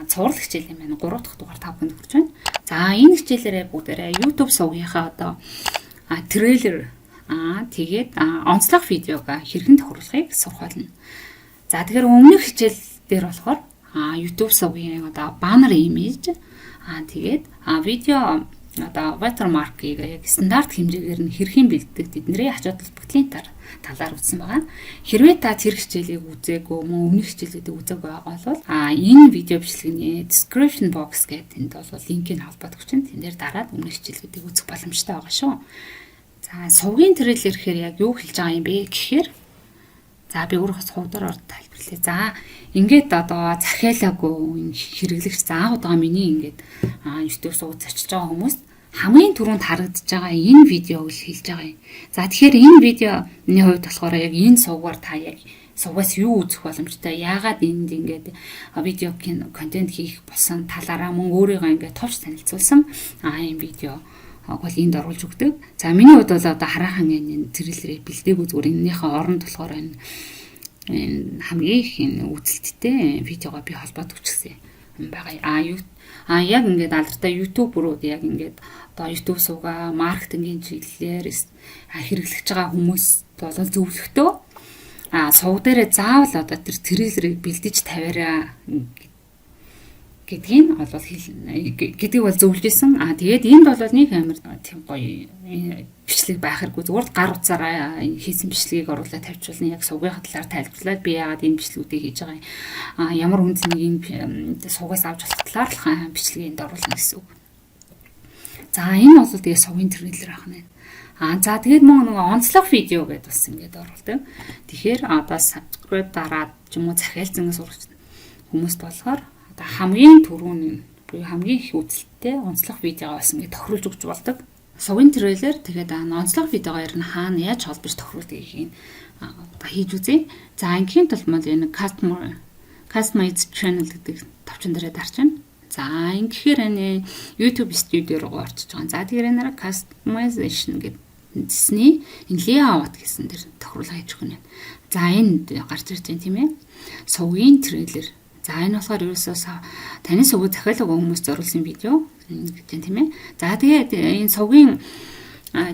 цуврал хичээл юм байна. 3 дахь дугаар 5 хүнд хүрч байна. За энэ хичээлээрээ бүгдээрээ YouTube сувгийнхаа одоо трейлер тэгээд онцлог видеог хэрхэн тохируулахыг сурах болно. За тэгэхээр өмнөх хичээл дээр болохоор YouTube сувгийн одоо баннер имиж тэгээд видео одоо watermark-ыг яг стандарт хэмжээгээр нь хэрхэн бэлддэг тэдний ач холбогдлын талаар үзсэн байгаа. Хэрвээ та тэр хичээлийг үзээгүй мөн өмнөх хичээлүүдийг үзээгүй байгаа бол энэ видео бичлэгний description box гэдэг энд бол линкийг холбоод өгч чинь тэн дээр дараад өмнөх хичээлүүдийг үзэх боломжтой байгаа шүү. За сувгийн трейлер гэхээр яг юу хэлж байгаа юм бэ гэхээр за би өөрөө хувьдаар тайлбарлая. За ингээд одоо захиалаагүй хэрэглэгч заах удаага миний ингээд YouTube сувд зочиж байгаа хүмүүс хамгийн түрүүнд харагдаж байгаа энэ видеог л хэлж байгаа юм. За тэгэхээр энэ видеоны хувьд болохоор яг энэ сувгаар та яг сувгаас юу үзэх боломжтой? Яагаад энд ингээд видео контент хийх болсон талаараа мөн өөрийгөө ингээд товч танилцуулсан энэ видео бол энд оруулж өгдөг. За миний хувьд бол одоо хараахан энэ трейлерыг бэлдээгүй зүгээр энэнийхээ оронд болохоор энэ хамгийн их энэ үзэлттэй видеогоо би холбоод өгчихсэн юм байгаа. Яг ингээд алдартай ютуберүүд яг ингээд одоо YouTube сувга маркетингийн чиглэлээр хэрэглэж байгаа хүмүүс бол зөвлөختөө сувг дээрээ заавал одоо тэр трейлерыг бэлдэж тавиараа гэдгийг бол гэдгийг бол зөвлөжсэн. Тэгээд энд бол нэг амар тийм гоё бичлэг байх хэрэггүй зүгээр гар утсаараа хийсэн бичлэгийг оруулаад тавьчихвал яг сувгийн талаар тайлбарлаад би яагаад энэ бичлэгүүдийг хийж байгаа юм. Ямар үнц нэг энэ сувгаас авч болох талаар бичлэгийг энд оруулна гэсэн үг. За энэ бол тэгээ сувгийн трейлер ах нь. За тэгээд мөн нэг онцлог видео гэдээ бас ингээд оруулдаг. Тэгэхээр одоо subscribe дараад ч юм уу захиалцсан сурагч хүмүүст болохоор одоо хамгийн түрүүн буюу хамгийн их үзэлттэй онцлог видео бас ингээд тохируулж өгч болдог. Сувгийн трейлер тэгээд онцлог видеогоо ер нь хаана яаж холбож тохируулдгийг одоо хийж үзье. За ингийн тулд мал энэ customize channel гэдэг товчон дээрээ дарж байна. За ингэхээр энэ YouTube Studio руу орчиж байгаа. За тэгэхээр энэ customization гэдэгсний энэ layout гэсэн дэр тохируулга хийж өгнө. За энд гарч ирж байна тийм ээ. Сувгийн трейлер. За энэ болохоор ерөөсөө таны сувг захиалаагүй хүмүүст зориулсан видео гэж байна тийм ээ. За тэгээд энэ сувгийн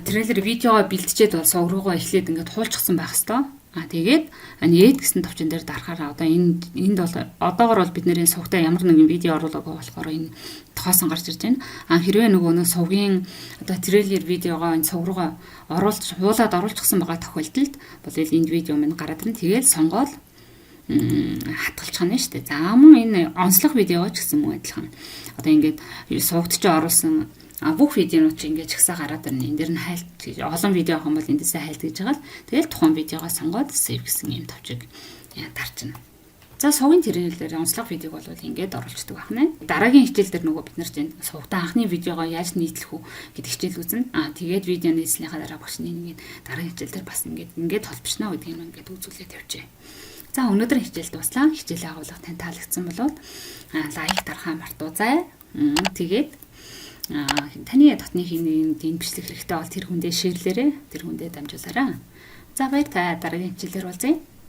трейлер видеогоо бэлтжээд бол сувг руугаа эхлээд ингээд хуулчихсан байх хэвээр. Тэгээд нээд гэсэн товчон дээр дарахаараа одоо энд бол одоогор бол бид нэрийн сувгтай ямар нэгэн видео оруулаагүй болохоор энэ тохоосон гарч ирж байна. Хэрвээ нөгөө сувгийн одоо трейлер видеогоо энэ сувг руугаа хуулаад оруулчихсан байгаа тохиолдолд бол энд видео минь гараад ирнэ. Тэгээд сонгоод хатгалчих нь шүү дээ. За мөн энэ онцлог видео ч гэсэн мөн адилхан. Одоо ингээд сувгт ч оруулсан бүх видеонууд чи ингээд чагсаа гараад ирнэ. Энд дэр нь хайлт олон видео авах юм бол эндээсээ хайлт гэж байгаа л тэгэл тухайн видеогоо сонгоод save гэсэн юм тавчиг дарчна. За сувгийн трейлер онцлог видеог бол ингээд оруулцдаг байна. Дараагийн хичээл дээр нөгөө бид нар чинь сувгтай анхны видеогоо яаж нийтлэх үү гэдэг хичээл үзнэ. Тэгээд видео нийслэхийнхаа дараа багш нэг дараагийн хичээл дээр бас ингээд холбочно гэдэг юм ингээд үзүүлээд тавьчээ. За өнөөдрийн хичээлд дуслаа. Хичээлээ агуулга тань таалагдсан болоод лайк дарахаа мартаоцай. Тэгээд таны дотны энэ бичлэг хэрэгтэй бол тэр хүндээ шеэрлээрэй. Тэр хүндээ дамжуулаарай. За баяр та дараагийн хичээлээр уулзъя.